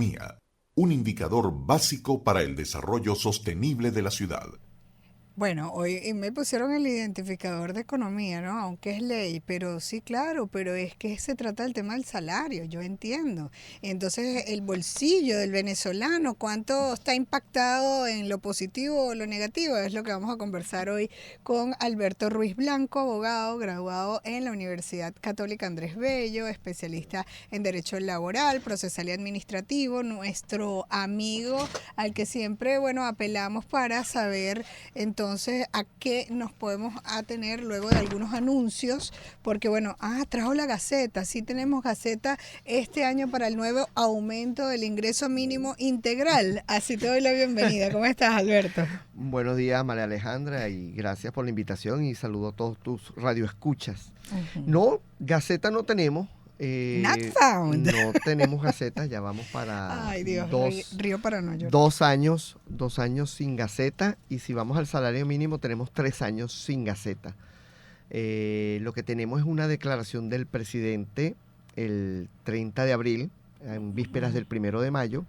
economía, un indicador básico para el desarrollo sostenible de la ciudad. Bueno, hoy me pusieron el identificador de economía, ¿no? Aunque es ley, pero sí, claro, pero es que se trata del tema del salario, yo entiendo. Entonces, el bolsillo del venezolano, ¿cuánto está impactado en lo positivo o lo negativo? Es lo que vamos a conversar hoy con Alberto Ruiz Blanco, abogado, graduado en la Universidad Católica Andrés Bello, especialista en Derecho Laboral, Procesal y Administrativo, nuestro amigo al que siempre, bueno, apelamos para saber entonces a qué nos podemos atener luego de algunos anuncios, porque bueno, trajo la Gaceta, sí tenemos Gaceta este año para el nuevo aumento del ingreso mínimo integral, así te doy la bienvenida. ¿Cómo estás, Alberto? Buenos días, María Alejandra, y gracias por la invitación y saludo a todos tus radioescuchas. No, Gaceta no tenemos. Not found. No tenemos Gaceta, ya vamos para Ay, Dios, río para no llorar. 2 años sin Gaceta, y si vamos al salario mínimo tenemos 3 años sin Gaceta. Lo que tenemos es una declaración del presidente el 30 de abril, en vísperas del 1 de mayo,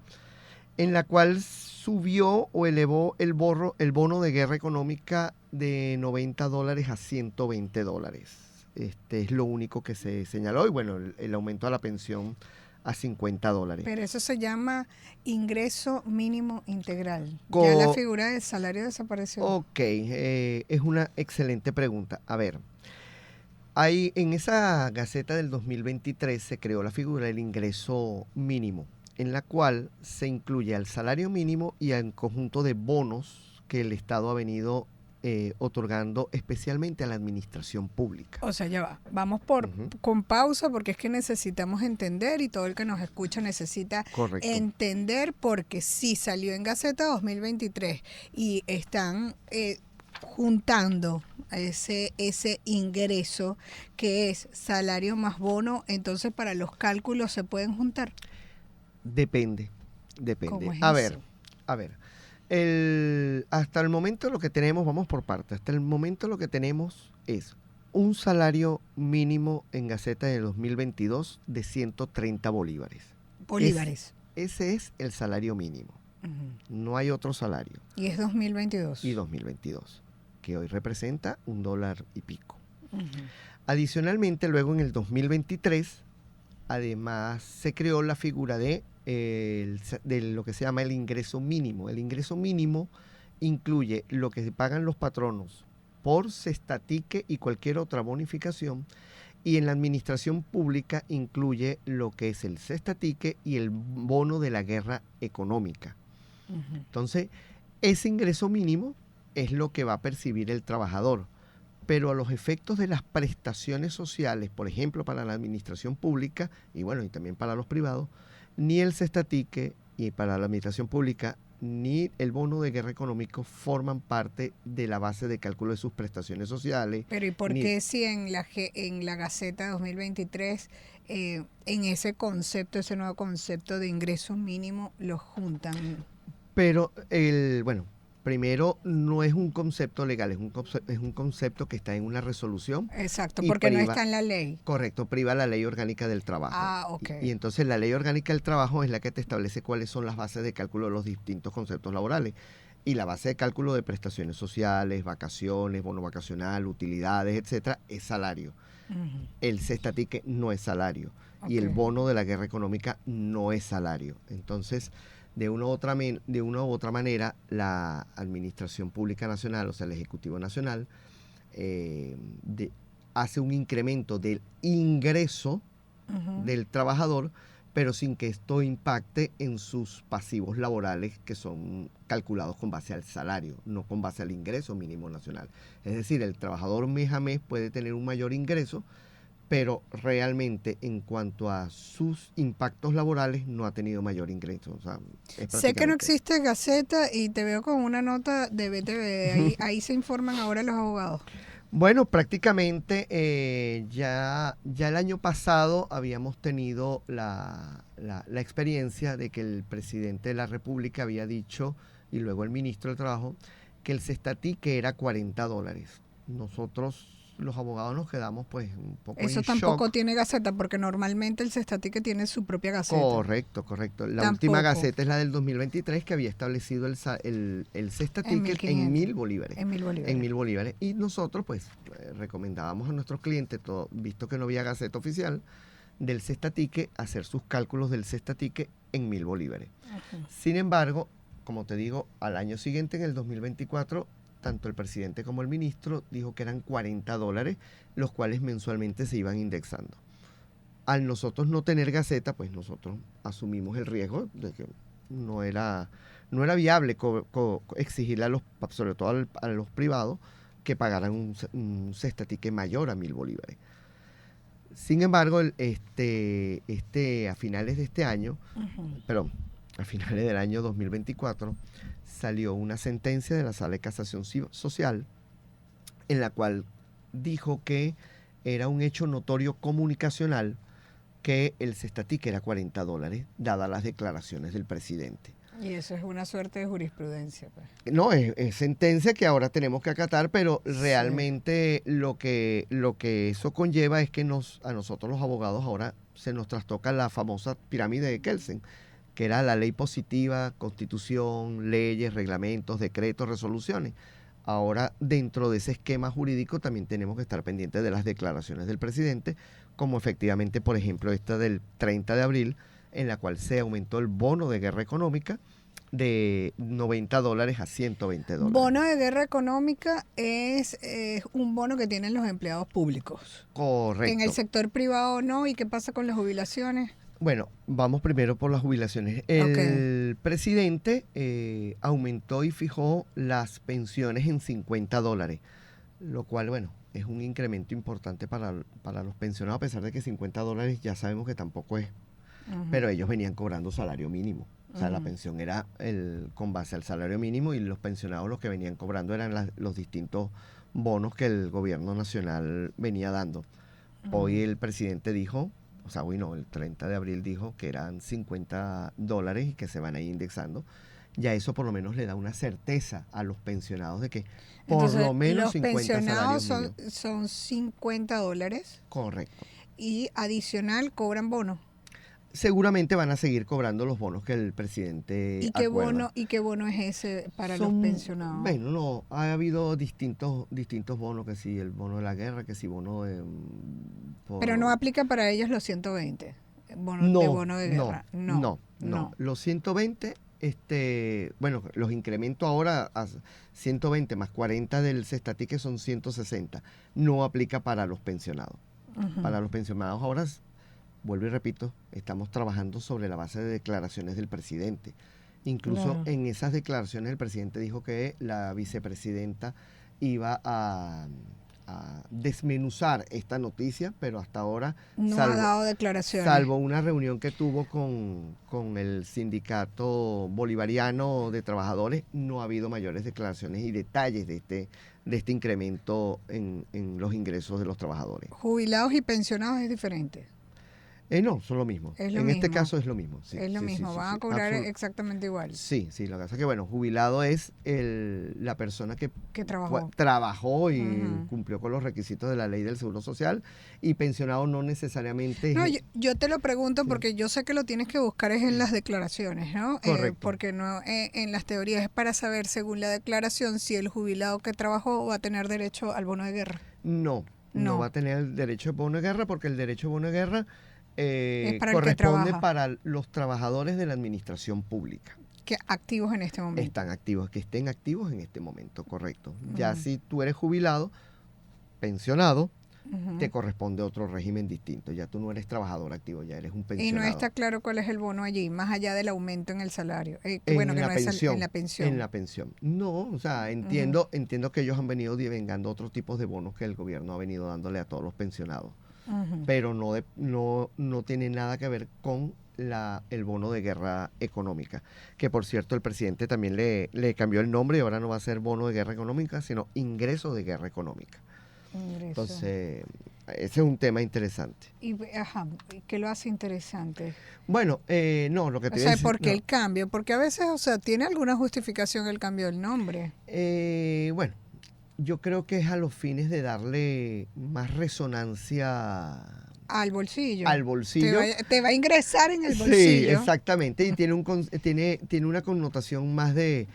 en la cual subió o elevó el bono de guerra económica de $90 a $120. Este es lo único que se señaló, y bueno, el aumento a la pensión a $50. Pero eso se llama ingreso mínimo integral. Ya la figura del salario desapareció. Ok, es una excelente pregunta. A ver, en esa Gaceta del 2023 se creó la figura del ingreso mínimo, en la cual se incluye al salario mínimo y al conjunto de bonos que el Estado ha venido otorgando especialmente a la administración pública. O sea, ya va. Vamos con pausa, porque es que necesitamos entender, y todo el que nos escucha necesita entender, porque sí salió en Gaceta 2023 y están juntando ese ingreso que es salario más bono. Entonces, para los cálculos se pueden juntar. Depende. ¿Cómo es A eso? ver. Hasta el momento lo que tenemos, vamos por partes, hasta el momento lo que tenemos es un salario mínimo en Gaceta de 2022 de 130 bolívares. Ese es el salario mínimo. No hay otro salario. Y es 2022. Y 2022, que hoy representa $1 y pico. Adicionalmente, luego en el 2023, además se creó la figura de lo que se llama el ingreso mínimo. El ingreso mínimo incluye lo que se pagan los patronos por cestatique y cualquier otra bonificación, y en la administración pública incluye lo que es el cestatique y el bono de la guerra económica. Entonces, ese ingreso mínimo es lo que va a percibir el trabajador, pero a los efectos de las prestaciones sociales, por ejemplo, para la administración pública, y bueno, y también para los privados, ni el cestatique, y para la administración pública, ni el bono de guerra económico forman parte de la base de cálculo de sus prestaciones sociales. Pero ¿y por qué si en la Gaceta 2023, en ese nuevo concepto de ingreso mínimo, lo juntan? Pero primero, no es un concepto legal, es un concepto que está en una resolución. Exacto, porque no está en la ley. Correcto, priva la Ley Orgánica del Trabajo. Ok. Y entonces la Ley Orgánica del Trabajo es la que te establece cuáles son las bases de cálculo de los distintos conceptos laborales. Y la base de cálculo de prestaciones sociales, vacaciones, bono vacacional, utilidades, etcétera, es salario. El cestatique no es salario. Y el bono de la guerra económica no es salario. Entonces, de una u otra manera, la Administración Pública Nacional, o sea, el Ejecutivo Nacional, hace un incremento del ingreso del trabajador, pero sin que esto impacte en sus pasivos laborales, que son calculados con base al salario, no con base al ingreso mínimo nacional. Es decir, el trabajador mes a mes puede tener un mayor ingreso, pero realmente en cuanto a sus impactos laborales no ha tenido mayor ingreso. O sea, sé que no existe Gaceta y te veo con una nota de BTV. Ahí se informan ahora los abogados. Bueno, prácticamente ya el año pasado habíamos tenido la experiencia de que el presidente de la República había dicho, y luego el ministro del Trabajo, que el cestatique era $40. Nosotros los abogados nos quedamos pues un poco Eso en tampoco shock. tiene gaceta, porque normalmente el Cestatique tiene su propia gaceta. Correcto, correcto. La Tampoco. última gaceta es la del 2023 que había establecido el Cestatique en 1.000 bolívares. En 1.000 bolívares. En 1.000 bolívares. Y nosotros pues recomendábamos a nuestros clientes, visto que no había gaceta oficial del Cestatique, hacer sus cálculos del Cestatique en 1.000 bolívares. Ujú. Sin embargo, como te digo, al año siguiente, en el 2024, tanto el presidente como el ministro dijo que eran $40, los cuales mensualmente se iban indexando. Al nosotros no tener gaceta, pues nosotros asumimos el riesgo de que no era viable exigirle sobre todo a los privados, que pagaran un Cestatique mayor a 1.000 bolívares. Sin embargo, a finales de este año, perdón, a finales del año 2024, salió una sentencia de la Sala de Casación Social en la cual dijo que era un hecho notorio comunicacional que el Cestatique era $40, dadas las declaraciones del presidente. Y eso es una suerte de jurisprudencia, pues. No, es sentencia que ahora tenemos que acatar, pero realmente lo que eso conlleva es que a nosotros los abogados ahora se nos trastoca la famosa pirámide de Kelsen, que era la ley positiva, constitución, leyes, reglamentos, decretos, resoluciones. Ahora, dentro de ese esquema jurídico, también tenemos que estar pendientes de las declaraciones del presidente, como efectivamente, por ejemplo, esta del 30 de abril, en la cual se aumentó el bono de guerra económica de $90 a $120. Bono de guerra económica es un bono que tienen los empleados públicos. Correcto. En el sector privado no. ¿Y qué pasa con las jubilaciones? Bueno, vamos primero por las jubilaciones. El presidente aumentó y fijó las pensiones en $50, lo cual, bueno, es un incremento importante para los pensionados, a pesar de que $50 ya sabemos que tampoco es. Pero ellos venían cobrando salario mínimo. O sea, la pensión era con base al salario mínimo, y los pensionados los que venían cobrando eran los distintos bonos que el gobierno nacional venía dando. Hoy el presidente dijo, o sea, hoy no, el 30 de abril dijo que eran $50 y que se van a ir indexando. Ya eso por lo menos le da una certeza a los pensionados de que por Entonces, lo menos los 50 pensionados salarios mínimos. son $50 Correcto. y adicional cobran bono. Seguramente van a seguir cobrando los bonos que el presidente acuerda. ¿Y qué bono es ese para los Son- pensionados? Bueno, no, ha habido distintos bonos, que sí, el bono de la guerra, que sí, bono de... Pero no aplica para ellos los 120 bonos No, de bono de guerra. no. Los 120, bueno, los incremento ahora a 120 más 40 del Cestatique son 160. No aplica para los pensionados. Ujú. Para los pensionados ahora, vuelvo y repito, estamos trabajando sobre la base de declaraciones del presidente. Incluso Claro. en esas declaraciones el presidente dijo que la vicepresidenta iba a desmenuzar esta noticia, pero hasta ahora, No ha dado declaraciones. salvo una reunión que tuvo con el sindicato bolivariano de trabajadores, no ha habido mayores declaraciones y detalles de este incremento en los ingresos de los trabajadores. Jubilados y pensionados es diferente. No, son lo mismo. Es lo En este mismo. caso es lo mismo. Sí, Es lo sí, mismo, sí, van sí, a cobrar absolut- exactamente igual Sí, lo que pasa es que, bueno, jubilado es la persona que que trabajó. trabajó y Ujú. cumplió con los requisitos de la ley del Seguro Social, y pensionado no necesariamente No, es... yo te lo pregunto Sí. porque yo sé que lo tienes que buscar es en las declaraciones, ¿no? Correcto. Porque no en las teorías es para saber, según la declaración, si el jubilado que trabajó va a tener derecho al bono de guerra. No No. va a tener el derecho de bono de guerra, porque el derecho de bono de guerra Es para el que corresponde trabaja. para los trabajadores de la administración pública. Que activos en este momento. Están activos, que estén activos en este momento, correcto. Ya Ujú. si tú eres jubilado, pensionado, Ujú. te corresponde otro régimen distinto. Ya tú no eres trabajador activo, ya eres un Y pensionado. no está claro cuál es el bono allí, más allá del aumento en el salario. en Bueno, que la no es pensión, en la pensión. En la pensión. No, o sea, entiendo que ellos han venido devengando otros tipos de bonos que el gobierno ha venido dándole a todos los pensionados, Ujú. pero no tiene nada que ver con el bono de guerra económica, que por cierto el presidente también le cambió el nombre, y ahora no va a ser bono de guerra económica, sino ingreso de guerra económica. Ingreso. Entonces, ese es un tema interesante. Ajá, ¿qué lo hace interesante? Bueno, no, lo que te O iba a sea, decir- ¿por qué no. el cambio? Porque a veces, o sea, tiene alguna justificación el cambio del nombre. Bueno, yo creo que es a los fines de darle más resonancia Al bolsillo. al bolsillo. Te va a ingresar en el Sí, bolsillo. exactamente. Y tiene una connotación más de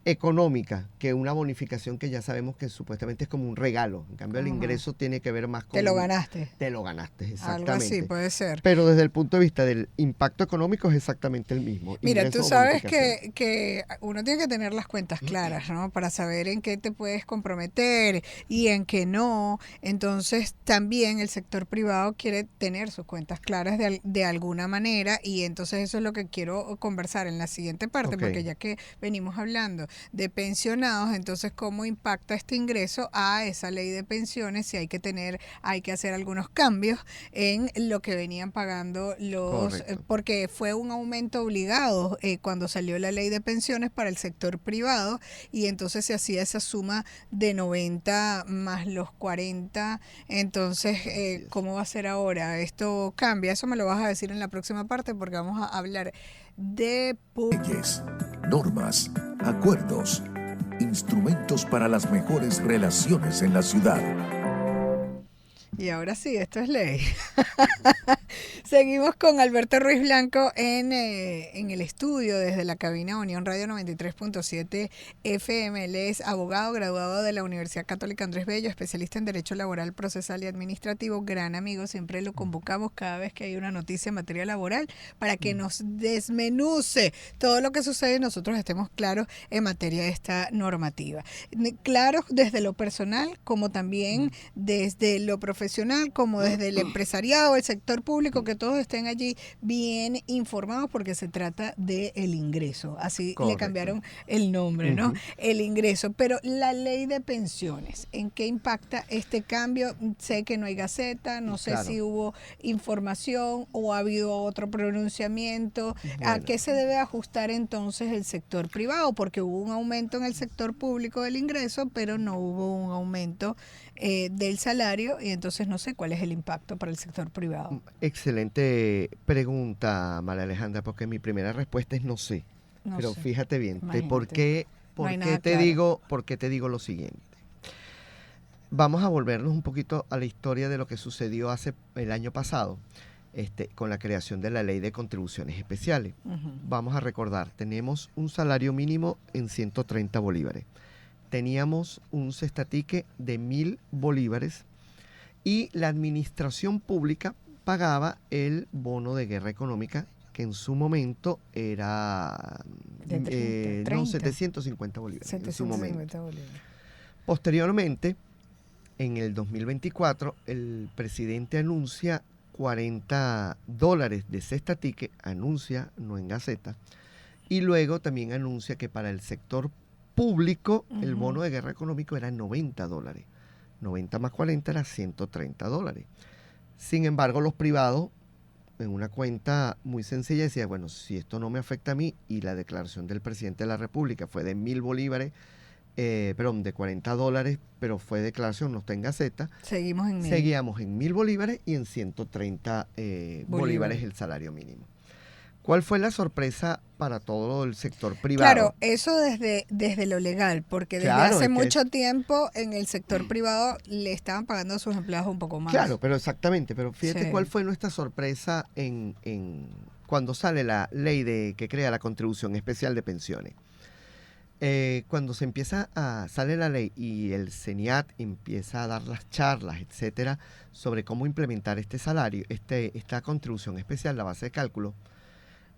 económica que una bonificación que ya sabemos que supuestamente es como un regalo. En cambio, el Ajá. ingreso tiene que ver más con... Te lo ganaste. Te lo ganaste, Algo exactamente. así puede ser. Pero desde el punto de vista del impacto económico es exactamente el mismo. Mira, ingreso tú o sabes bonificación. que uno tiene que tener las cuentas claras, ¿no? Para saber en qué te puedes comprometer y en qué no. Entonces, también el sector privado quiere tener sus cuentas claras de alguna manera, y entonces eso es lo que quiero conversar en la siguiente parte, Ok. porque ya que venimos hablando de pensionados, entonces cómo impacta este ingreso a esa ley de pensiones, si hay que hacer algunos cambios en lo que venían pagando Correcto. porque fue un aumento obligado cuando salió la ley de pensiones para el sector privado, y entonces se hacía esa suma de 90 más los 40. Entonces, Así es. ¿cómo va a ser ahora? Esto cambia, eso me lo vas a decir en la próxima parte, porque vamos a hablar de... Leyes, normas, acuerdos, instrumentos para las mejores relaciones en la ciudad. Y ahora sí, esto es ley. Seguimos con Alberto Ruiz Blanco en el estudio desde la cabina Unión Radio 93.7 FM. Él es abogado graduado de la Universidad Católica Andrés Bello, especialista en Derecho Laboral, Procesal y Administrativo. Gran amigo, siempre lo convocamos cada vez que hay una noticia en materia laboral para que nos desmenuce todo lo que sucede y nosotros estemos claros en materia de esta normativa. Claros desde lo personal como también desde lo profesional, como desde el empresariado, el sector público, que todos estén allí bien informados, porque se trata del ingreso. Así Correcto. le cambiaron el nombre, ¿no? Ujú. El ingreso. Pero la ley de pensiones, ¿en qué impacta este cambio? Sé que no hay gaceta, no sé Claro. si hubo información o ha habido otro pronunciamiento. ¿A Bueno. qué se debe ajustar entonces el sector privado? Porque hubo un aumento en el sector público del ingreso, pero no hubo un aumento del salario, y entonces no sé cuál es el impacto para el sector privado. Excelente pregunta, María Alejandra, porque mi primera respuesta es no sé. No Pero sé. fíjate bien, ¿por Imagínate. qué, No hay por nada qué te claro. digo, por qué te digo lo siguiente? Vamos a volvernos un poquito a la historia de lo que sucedió hace el año pasado, con la creación de la Ley de Contribuciones Especiales. Ujú. Vamos a recordar, tenemos un salario mínimo en 130 bolívares. Teníamos un cestatique de 1.000 bolívares y la administración pública pagaba el bono de guerra económica, que en su momento era De 30. 750 bolívares. En su momento. 750 bolívares. Posteriormente, en el 2024, el presidente anuncia $40 de cestatique, anuncia, no en Gaceta, y luego también anuncia que para el sector público el Ujú. bono de guerra económico era $90. 90 más 40 era $130. Sin embargo, los privados, en una cuenta muy sencilla, decían, bueno, si esto no me afecta a mí, y la declaración del presidente de la República fue de 1.000 bolívares, perdón, de $40, pero fue declaración, no está en Gaceta, Seguimos en 1000. seguíamos en 1.000 bolívares y en 130 bolívares Bolívares. el salario mínimo. ¿Cuál fue la sorpresa para todo el sector privado? Claro, eso desde lo legal, porque desde Claro, hace es que mucho tiempo en el sector privado le estaban pagando a sus empleados un poco más. Claro, pero exactamente, pero fíjate Sí. cuál fue nuestra sorpresa cuando sale la ley que crea la contribución especial de pensiones. Cuando sale la ley y el CENIAT empieza a dar las charlas, etcétera, sobre cómo implementar este salario, esta contribución especial, la base de cálculo,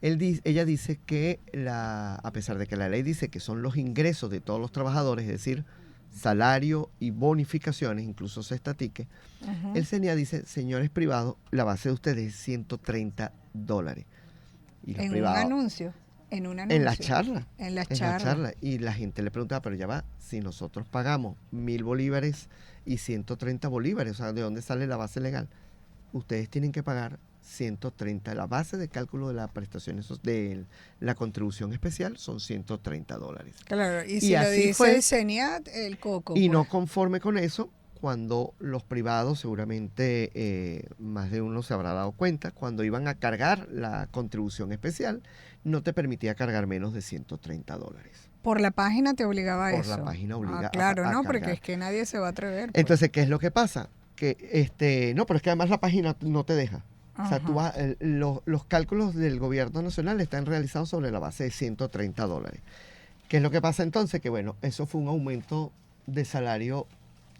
ella dice que a pesar de que la ley dice que son los ingresos de todos los trabajadores, es decir, salario y bonificaciones, incluso cestatique, Ujú. el CENIAT dice, señores privados, la base de ustedes es $130. Y los En un privados, anuncio. En un anuncio. en la charla. En la En la charla. charla. Y la gente le preguntaba, pero ya va, si nosotros pagamos 1.000 bolívares y 130 bolívares, o sea, ¿de dónde sale la base legal? Ustedes tienen que pagar 130. La base de cálculo de las prestaciones de la contribución especial son $130. Claro, y Y si lo así dice fue. el CENIAT, el coco. Y no pues. conforme con eso, cuando los privados, seguramente más de uno se habrá dado cuenta, cuando iban a cargar la contribución especial, no te permitía cargar menos de 130 dólares. Por la página te obligaba a Por eso. la página obliga claro, a no, porque cargar. es que nadie se va a atrever. Pues. Entonces, ¿qué es lo que pasa? Que no, pero es que además la página no te deja. O sea, tú vas, los cálculos del gobierno nacional están realizados sobre la base de 130 dólares. ¿Qué es lo que pasa entonces? Que bueno, eso fue un aumento de salario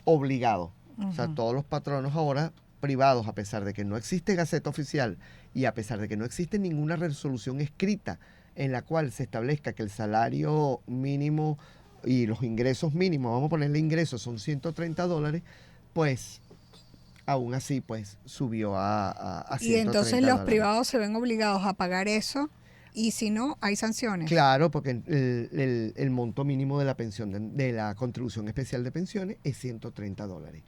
obligado. O sea, todos los patronos ahora privados, a pesar de que no existe Gaceta Oficial y a pesar de que no existe ninguna resolución escrita en la cual se establezca que el salario mínimo y los ingresos mínimos, vamos a ponerle ingresos, son 130 dólares, pues aún así pues subió a 130 Y entonces los dólares. privados se ven obligados a pagar eso y si no, hay sanciones. Claro, porque el monto mínimo de la pensión, de la contribución especial de pensiones es 130 dólares.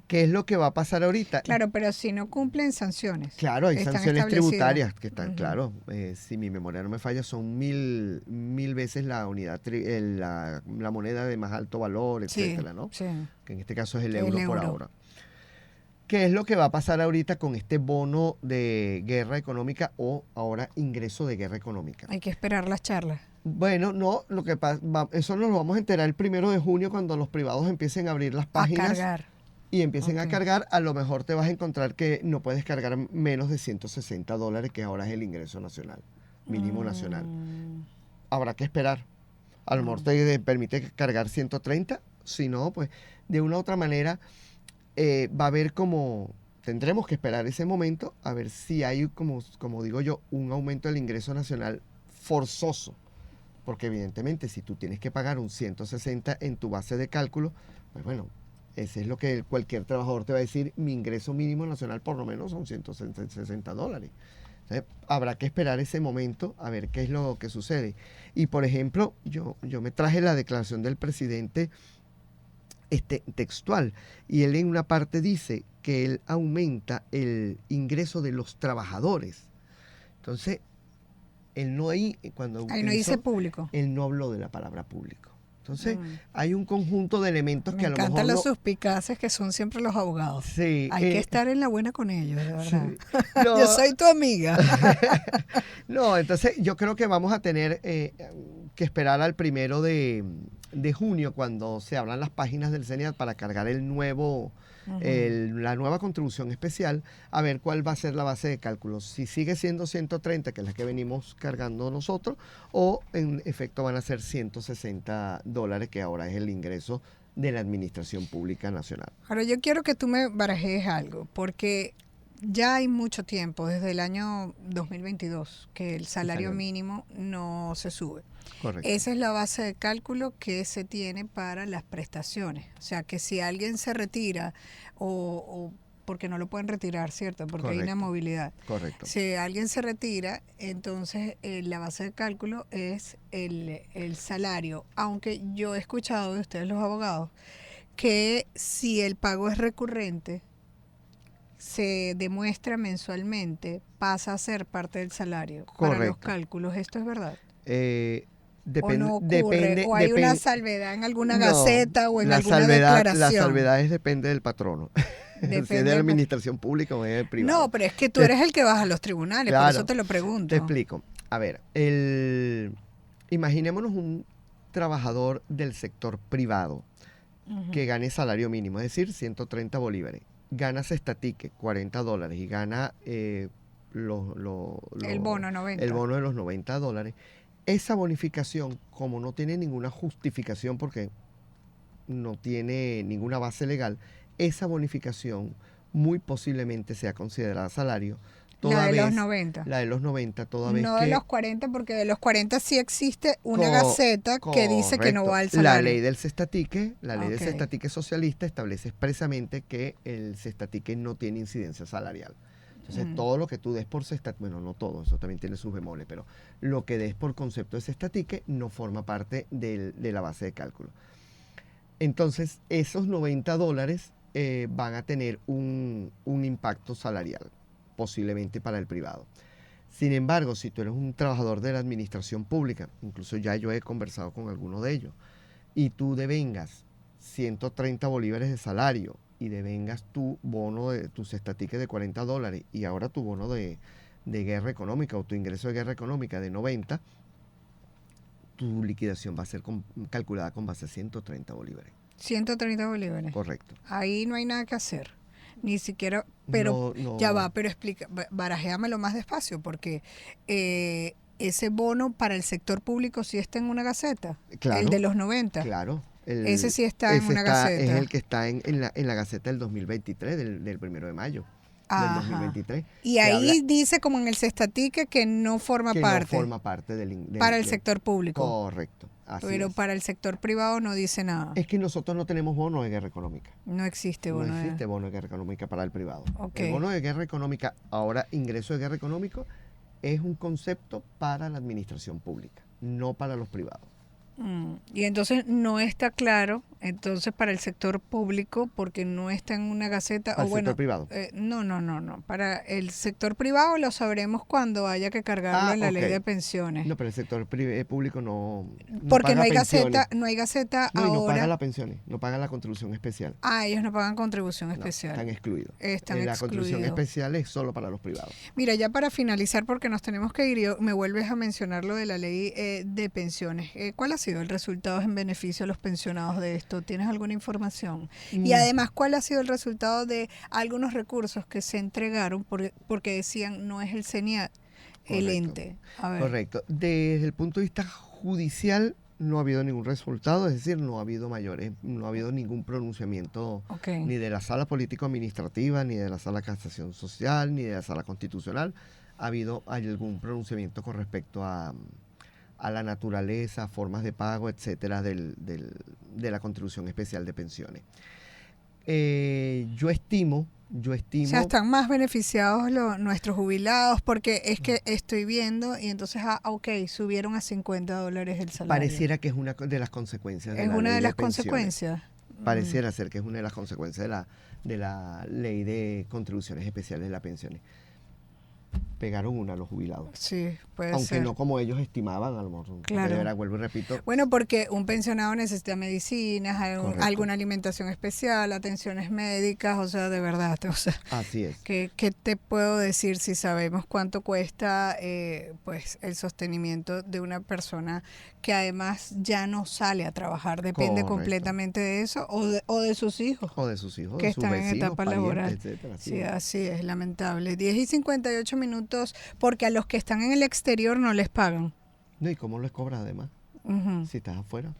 ¿Qué es lo que va a pasar ahorita? Claro, pero si no cumplen sanciones. Claro, hay están sanciones establecidas. tributarias que están, claro, si mi memoria no me falla, son mil veces la unidad, la moneda de más alto valor, etcétera, ¿no? Sí. Que en este caso es el El euro por euro. ahora. ¿Qué es lo que va a pasar ahorita con este bono de guerra económica o ahora ingreso de guerra económica? Hay que esperar las charlas. Bueno, no, lo que pasa, eso nos lo vamos a enterar el 1 de junio cuando los privados empiecen a abrir las A páginas cargar. y empiecen a Ok. cargar. A lo mejor te vas a encontrar que no puedes cargar menos de 160 dólares, que ahora es el ingreso nacional, mínimo nacional. Habrá que esperar. A lo mejor te permite cargar 130, si no, pues de una u otra manera va a haber tendremos que esperar ese momento a ver si hay, como digo yo, un aumento del ingreso nacional forzoso. Porque evidentemente si tú tienes que pagar un 160 en tu base de cálculo, pues bueno, ese es lo que cualquier trabajador te va a decir, mi ingreso mínimo nacional por lo menos son 160 dólares. Entonces, habrá que esperar ese momento a ver qué es lo que sucede. Y por ejemplo, yo me traje la declaración del presidente textual, y él en una parte dice que él aumenta el ingreso de los trabajadores. Entonces, él no cuando Ahí no dice público. él no habló de la palabra público. Entonces, hay un conjunto de elementos Me que a lo mejor encantan los suspicaces que son siempre los abogados. Sí, Hay que estar en la buena con ellos, de verdad. No. Yo soy tu amiga. No, entonces yo creo que vamos a tener que esperar al 1 de junio cuando se abran las páginas del CENIAT para cargar la nueva contribución especial, a ver cuál va a ser la base de cálculo. Si sigue siendo 130, que es la que venimos cargando nosotros, o en efecto van a ser 160 dólares, que ahora es el ingreso de la Administración Pública Nacional. Ahora yo quiero que tú me barajees algo, porque ya hay mucho tiempo, desde el año 2022, que el salario mínimo no se sube. Correcto. Esa es la base de cálculo que se tiene para las prestaciones. O sea, que si alguien se retira o porque no lo pueden retirar, ¿cierto? Porque hay Correcto. inamovilidad. Correcto. Si alguien se retira, entonces la base de cálculo es el salario. Aunque yo he escuchado de ustedes los abogados que si el pago es recurrente, se demuestra mensualmente, pasa a ser parte del salario para los Correcto. cálculos. ¿Esto es verdad? Depende, ¿O no ocurre? ¿O hay una salvedad en alguna gaceta o en alguna declaración? Las salvedades depende del patrono. Si es Depende de la del- administración pública o es del privado. No, pero es que tú eres el que vas a los tribunales, por Claro, eso te lo pregunto. Te explico. A ver, imaginémonos un trabajador del sector privado que gane salario mínimo, es decir, 130 bolívares. Gana cestatique, 40 dólares, y gana El bono 90. el bono de los 90 dólares. Esa bonificación, como no tiene ninguna justificación porque no tiene ninguna base legal, esa bonificación muy posiblemente sea considerada salario. La de los vez- 90. La de los 90, toda vez No que... de los 40, porque de los 40 sí existe una Co- gaceta que dice que no correcto. va al salario. La ley del cestatique, del Ok. cestatique socialista establece expresamente que el cestatique no tiene incidencia salarial. Entonces, todo lo que tú des por cestatique, bueno, no todo, eso también tiene sus bemoles, pero lo que des por concepto de cestatique no forma parte de la base de cálculo. Entonces, esos 90 dólares van a tener un impacto salarial, posiblemente para el privado. Sin embargo, si tú eres un trabajador de la administración pública, incluso ya yo he conversado con algunos de ellos, y tú devengas 130 bolívares de salario y devengas tu bono de tus estatiques de 40 dólares y ahora tu bono de de guerra económica o tu ingreso de guerra económica de 90, tu liquidación va a ser calculada con base a 130 bolívares. 130 bolívares. Correcto. Ahí no hay nada que hacer. Ni siquiera, pero ya va, pero explica, barajéamelo más despacio, porque ese bono para el sector público sí está en una gaceta, Claro, el de los 90. Claro. Ese sí está en una gaceta. Es el que está en la gaceta del 2023, del 1 de mayo. Del 2023. Y ahí dice como en el cestatique que no forma parte. No forma parte para el sector público. Correcto. Pero es. para el sector privado no dice nada. Es que nosotros no tenemos bono de guerra económica. No existe bono. No existe bono de guerra económica para el privado. Okay. El bono de guerra económica, ahora ingreso de guerra económico, es un concepto para la administración pública, no para los privados. Y entonces no está claro, entonces para el sector público, porque no está en una gaceta. ¿Para el sector privado? No. Para el sector privado lo sabremos cuando haya que cargarlo en la ley de pensiones. No, pero el sector público no. Porque no hay pensiones. gaceta, no hay gaceta no, ahora. No pagan las pensiones, no pagan la contribución especial. Ellos no pagan contribución especial. Están excluidos. La contribución especial es solo para los privados. Mira, ya para finalizar, porque nos tenemos que ir, me vuelves a mencionar lo de la ley de pensiones. ¿Cuál ha sido el resultado en beneficio a los pensionados de esto? ¿Tienes alguna información? Y además, ¿cuál ha sido el resultado de algunos recursos que se entregaron porque decían no es el CENIAT el ente? A ver. Correcto. Desde el punto de vista judicial no ha habido ningún resultado, es decir, no ha habido ningún pronunciamiento ni de la sala político-administrativa, ni de la sala de casación social, ni de la sala constitucional. Ha habido algún pronunciamiento con respecto a la naturaleza, formas de pago, etcétera, de la contribución especial de pensiones. Yo estimo... O sea, están más beneficiados nuestros jubilados, porque es que estoy viendo y entonces, subieron a $50 el salario. Pareciera que es una de las consecuencias de la ley de pensiones. ¿Es una de las consecuencias? Pareciera ser que es una de las consecuencias de la ley de contribuciones especiales de las pensiones. Pegaron una a los jubilados. Sí, puede ser. Aunque no como ellos estimaban, a lo mejor. Claro. De verdad, vuelvo y repito. Bueno, porque un pensionado necesita medicinas, alguna alimentación especial, atenciones médicas, o sea, de verdad. O sea, así es. ¿Qué te puedo decir si sabemos cuánto cuesta pues el sostenimiento de una persona que además ya no sale a trabajar? Depende completamente de eso o de sus hijos. O de sus hijos, que de sus están vecinos, en etapa parientes, laboral. etcétera. Sí, así es, lamentable. 10:58 minutos, porque a los que están en el exterior no les pagan. No, ¿y cómo les cobras además? Si estás afuera,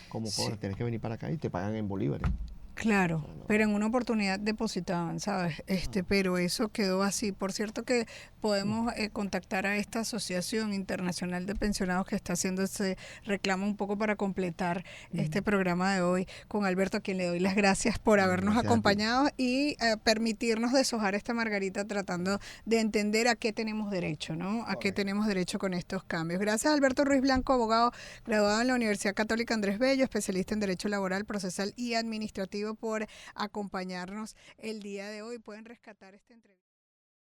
¿cómo cobras? Tienes que venir para acá y te pagan en bolívares. Claro, pero en una oportunidad depositaban, ¿sabes? Pero eso quedó así. Por cierto que podemos contactar a esta Asociación Internacional de Pensionados que está haciendo ese reclamo un poco para completar este programa de hoy con Alberto, a quien le doy las gracias por habernos acompañado y permitirnos deshojar esta margarita tratando de entender a qué tenemos derecho, ¿no? A qué tenemos derecho con estos cambios. Gracias a Alberto Ruiz Blanco, abogado graduado en la Universidad Católica Andrés Bello, especialista en Derecho Laboral, Procesal y Administrativo, por acompañarnos el día de hoy. Pueden rescatar esta entrevista.